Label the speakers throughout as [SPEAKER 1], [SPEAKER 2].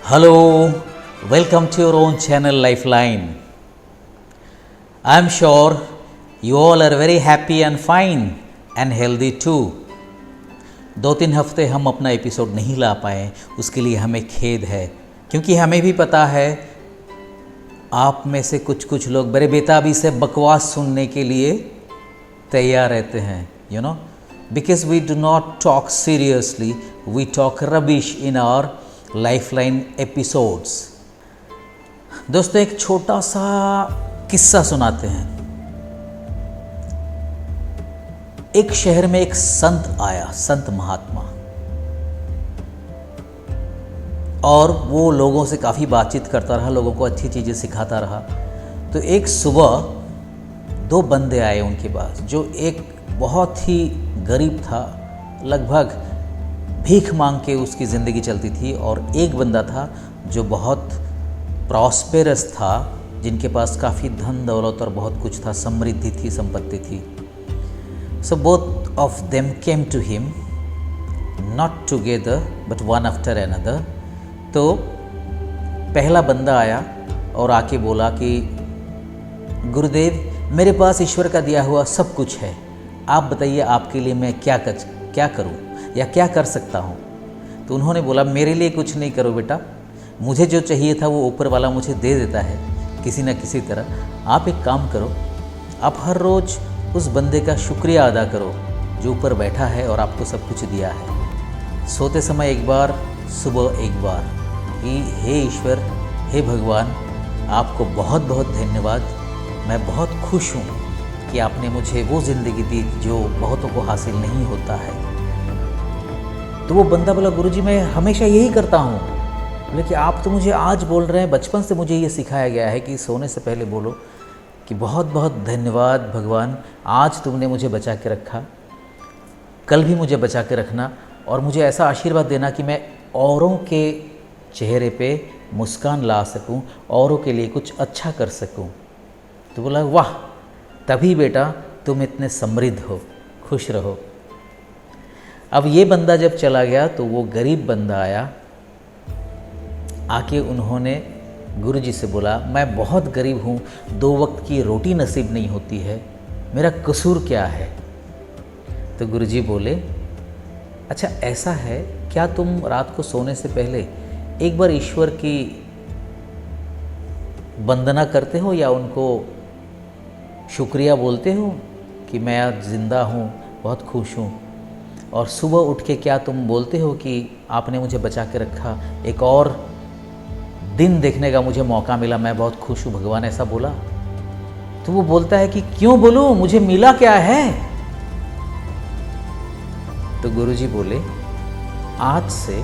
[SPEAKER 1] Hello, welcome to your own channel Lifeline. I am sure you all are very happy and fine and healthy too. 2-3 हफ्ते हम अपना episode नहीं ला पाए, उसके लिए हमें खेद है, क्योंकि हमें भी पता है आप में से कुछ लोग बड़े बेताबी से बकवास सुनने के लिए तैयार रहते हैं, you know, because we do not talk seriously, we talk rubbish in our lifeline episodes. दोस्तों, एक छोटा सा किस्सा सुनाते हैं। एक शहर में एक संत आया, संत महात्मा, और वो लोगों से काफ़ी बातचीत करता रहा, लोगों को अच्छी चीज़ें सिखाता रहा। तो एक सुबह 2 बंदे आए उनके पास, जो एक बहुत ही गरीब था, लगभग भीख मांग के उसकी ज़िंदगी चलती थी, और एक बंदा था जो बहुत प्रॉस्पेरस था, जिनके पास काफ़ी धन दौलत और बहुत कुछ था, समृद्धि थी, संपत्ति थी। So both of them came to him, not together but one after another. तो पहला बंदा आया और आके बोला कि गुरुदेव, मेरे पास ईश्वर का दिया हुआ सब कुछ है, आप बताइए आपके लिए मैं क्या करूं या क्या कर सकता हूँ। तो उन्होंने बोला, मेरे लिए कुछ नहीं करो बेटा, मुझे जो चाहिए था वो ऊपर वाला मुझे दे देता है किसी न किसी तरह। आप एक काम करो, आप हर रोज़ उस बंदे का शुक्रिया अदा करो जो ऊपर बैठा है और आपको सब कुछ दिया है। सोते समय एक बार, सुबह एक बार, कि हे ईश्वर, हे भगवान, आपको बहुत बहुत धन्यवाद, मैं बहुत खुश हूँ कि आपने मुझे वो ज़िंदगी दी जो बहुतों को हासिल नहीं होता है। तो वो बंदा बोला, गुरुजी मैं हमेशा यही करता हूँ। बोले कि आप तो मुझे आज बोल रहे हैं, बचपन से मुझे ये सिखाया गया है कि सोने से पहले बोलो कि बहुत बहुत धन्यवाद भगवान, आज तुमने मुझे बचा के रखा, कल भी मुझे बचा के रखना, और मुझे ऐसा आशीर्वाद देना कि मैं औरों के चेहरे पे मुस्कान ला सकूं, औरों के लिए कुछ अच्छा कर सकूं। तो बोला, वाह, तभी बेटा तुम इतने समृद्ध हो, खुश रहो। अब ये बंदा जब चला गया तो वो गरीब बंदा आया, आके उन्होंने गुरुजी से बोला, मैं बहुत गरीब हूँ, 2 वक्त की रोटी नसीब नहीं होती है, मेरा कसूर क्या है। तो गुरुजी बोले, अच्छा ऐसा है, क्या तुम रात को सोने से पहले एक बार ईश्वर की वंदना करते हो या उनको शुक्रिया बोलते हो कि मैं आज ज़िंदा हूँ, बहुत खुश हूँ, और सुबह उठ के क्या तुम बोलते हो कि आपने मुझे बचा के रखा, एक और दिन देखने का मुझे मौका मिला, मैं बहुत खुश हूँ भगवान, ऐसा बोला। तो वो बोलता है कि क्यों बोलूँ, मुझे मिला क्या है। तो गुरुजी बोले, आज से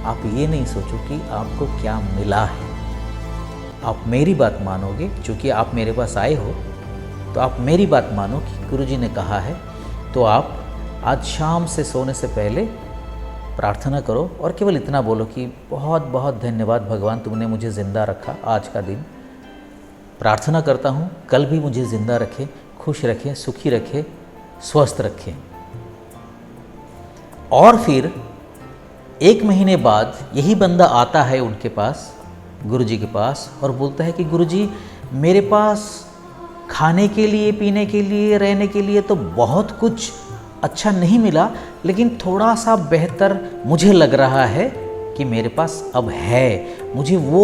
[SPEAKER 1] आप ये नहीं सोचो कि आपको क्या मिला है, आप मेरी बात मानोगे, क्योंकि आप मेरे पास आए हो तो आप मेरी बात मानो कि गुरुजी ने कहा है। तो आप आज शाम से सोने से पहले प्रार्थना करो और केवल इतना बोलो कि बहुत बहुत धन्यवाद भगवान, तुमने मुझे ज़िंदा रखा आज का दिन। प्रार्थना करता हूँ कल भी मुझे ज़िंदा रखे, खुश रखे, सुखी रखे, स्वस्थ रखे। और फिर 1 महीने बाद यही बंदा आता है उनके पास, गुरुजी के पास, और बोलता है कि गुरुजी, मेरे पास खाने के लिए, पीने के लिए, रहने के लिए तो बहुत कुछ अच्छा नहीं मिला, लेकिन थोड़ा सा बेहतर मुझे लग रहा है कि मेरे पास अब है। मुझे वो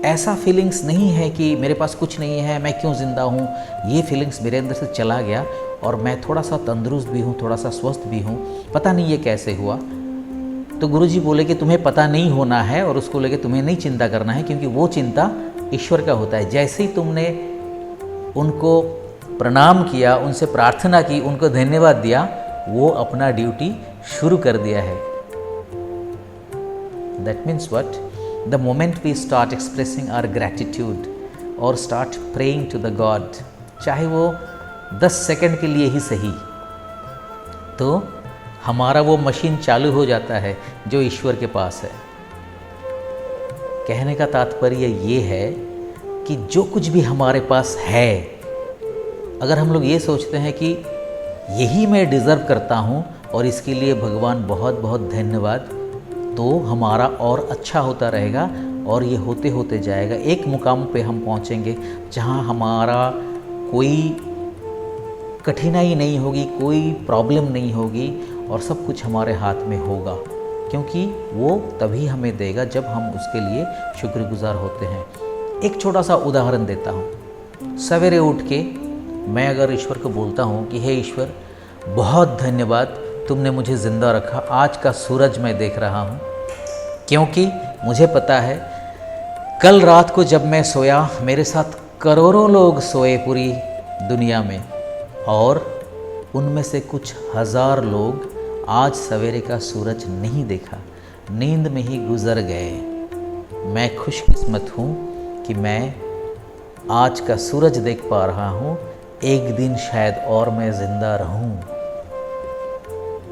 [SPEAKER 1] ऐसा फीलिंग्स नहीं है कि मेरे पास कुछ नहीं है, मैं क्यों ज़िंदा हूँ, ये फीलिंग्स मेरे अंदर से चला गया, और मैं थोड़ा सा तंदुरुस्त भी हूँ, थोड़ा सा स्वस्थ भी हूँ, पता नहीं ये कैसे हुआ। तो गुरुजी बोले कि तुम्हें पता नहीं होना है और उसको लेके तुम्हें नहीं चिंता करना है, क्योंकि वो चिंता ईश्वर का होता है। जैसे ही तुमने उनको प्रणाम किया, उनसे प्रार्थना की, उनको धन्यवाद दिया, वो अपना ड्यूटी शुरू कर दिया है। That means what? The moment we start expressing our gratitude और start praying to the god, चाहे वो 10 सेकंड के लिए ही सही, तो हमारा वो मशीन चालू हो जाता है जो ईश्वर के पास है। कहने का तात्पर्य ये है कि जो कुछ भी हमारे पास है, अगर हम लोग ये सोचते हैं कि यही मैं डिज़र्व करता हूँ और इसके लिए भगवान बहुत बहुत धन्यवाद, तो हमारा और अच्छा होता रहेगा और ये होते होते जाएगा। एक मुकाम पे हम पहुँचेंगे जहाँ हमारा कोई कठिनाई नहीं होगी, कोई प्रॉब्लम नहीं होगी और सब कुछ हमारे हाथ में होगा, क्योंकि वो तभी हमें देगा जब हम उसके लिए शुक्रगुजार होते हैं। एक छोटा सा उदाहरण देता हूँ। सवेरे उठ के मैं अगर ईश्वर को बोलता हूँ कि हे ईश्वर, बहुत धन्यवाद, तुमने मुझे ज़िंदा रखा, आज का सूरज मैं देख रहा हूँ, क्योंकि मुझे पता है कल रात को जब मैं सोया मेरे साथ करोड़ों लोग सोए पूरी दुनिया में और उनमें से कुछ हज़ार लोग आज सवेरे का सूरज नहीं देखा, नींद में ही गुजर गए। मैं खुशकिस्मत हूँ कि मैं आज का सूरज देख पा रहा हूँ, एक दिन शायद और मैं ज़िंदा रहूँ।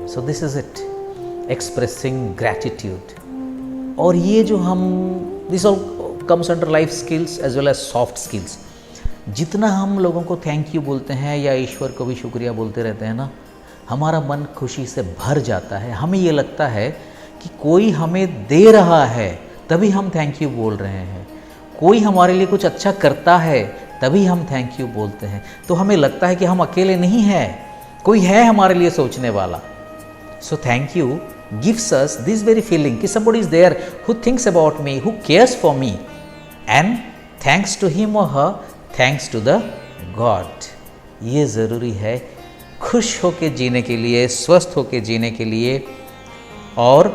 [SPEAKER 1] So this is it, expressing gratitude. और ये जो हम this all comes under life skills as well as soft skills. जितना हम लोगों को थैंक यू बोलते हैं या ईश्वर को भी शुक्रिया बोलते रहते हैं ना, हमारा मन खुशी से भर जाता है। हमें ये लगता है कि कोई हमें दे रहा है तभी हम थैंक यू बोल रहे हैं, कोई हमारे लिए कुछ अच्छा करता है तभी हम थैंक यू बोलते हैं। तो हमें लगता है कि हम अकेले नहीं हैं, कोई है हमारे लिए सोचने वाला। So thank you gives us this very feeling कि somebody is there who thinks about me, who cares for me, and thanks to him or her, thanks to the God। ये ज़रूरी है खुश होके जीने के लिए, स्वस्थ होके जीने के लिए। और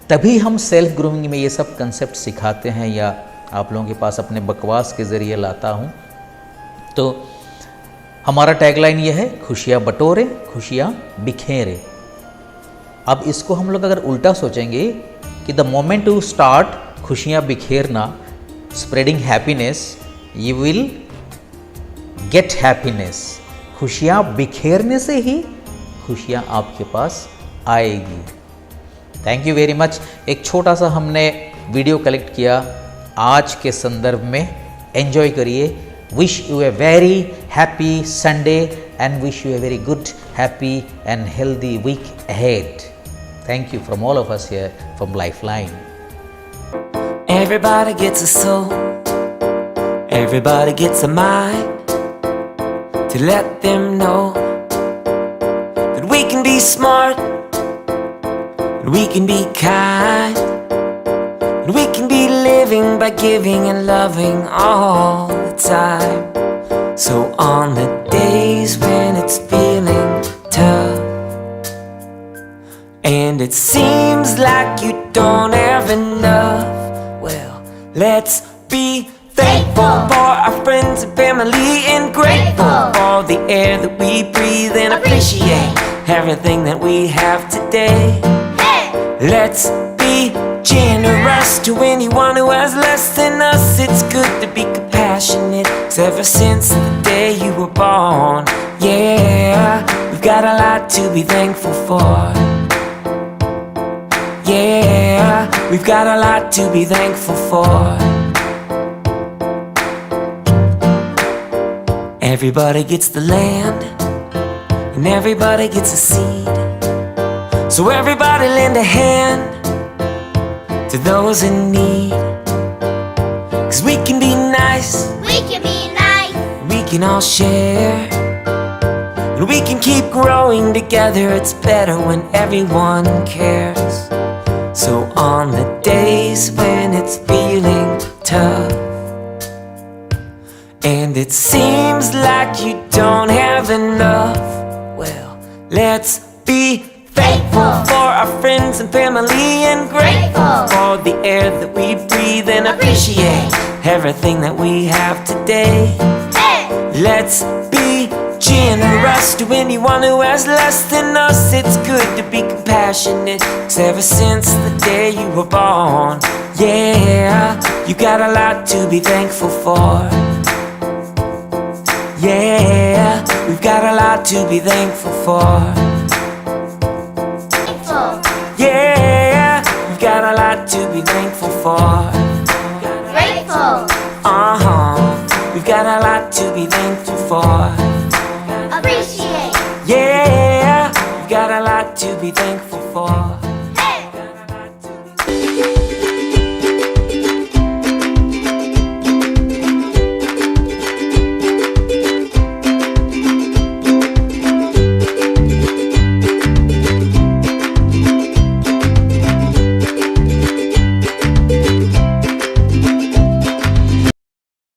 [SPEAKER 1] तभी हम सेल्फ ग्रूमिंग में ये सब कंसेप्ट सिखाते हैं या आप लोगों के पास अपने बकवास के ज़रिए लाता हूँ। तो हमारा टैगलाइन ये है, खुशियाँ बटोरे, खुशियाँ बिखेरे। अब इसको हम लोग अगर उल्टा सोचेंगे कि द मोमेंट टू स्टार्ट खुशियाँ बिखेरना, spreading happiness, you will get happiness. खुशियाँ बिखेरने से ही खुशियाँ आपके पास आएगी। Thank you very much. एक छोटा सा हमने वीडियो कलेक्ट किया आज के संदर्भ में, एंजॉय करिए। Wish you a very happy Sunday and wish you a very good, happy and healthy week ahead. Thank you from all of us here from Lifeline.
[SPEAKER 2] Everybody gets a soul, everybody gets a mind, to let them know that we can be smart, that we can be kind, that we can be living by giving and loving all the time. So on the days when it's feeling tough and it seems like you don't have enough, well, let's be thankful for our friends and family and grateful for the air that we breathe and appreciate everything that we have today. Let's be generous to anyone who has less than us. It's good to be compassionate, 'cause ever since the day you were born, yeah, we've got a lot to be thankful for. Yeah, we've got a lot to be thankful for. Everybody gets the land and everybody gets a seed. So everybody lend a hand to those in need. 'Cause we can be nice,
[SPEAKER 3] We can be nice.
[SPEAKER 2] we can all share, and we can keep growing together. It's better when everyone cares. So on the days when it's feeling tough and it seems like you don't have enough, well, let's be thankful for our friends and family and grateful for the air that we breathe and appreciate everything that we have today. Let's be generous to anyone who has less than us. It's good to be compassionate, 'cause ever since the day you were born, yeah, you got a lot to be thankful for. Yeah, we've got a lot to be thankful for. Yeah, we've got a lot to be thankful for.
[SPEAKER 3] Grateful.
[SPEAKER 2] We've got a lot to be thankful for.
[SPEAKER 3] Appreciate.
[SPEAKER 2] Yeah, we've got a lot to be thankful for.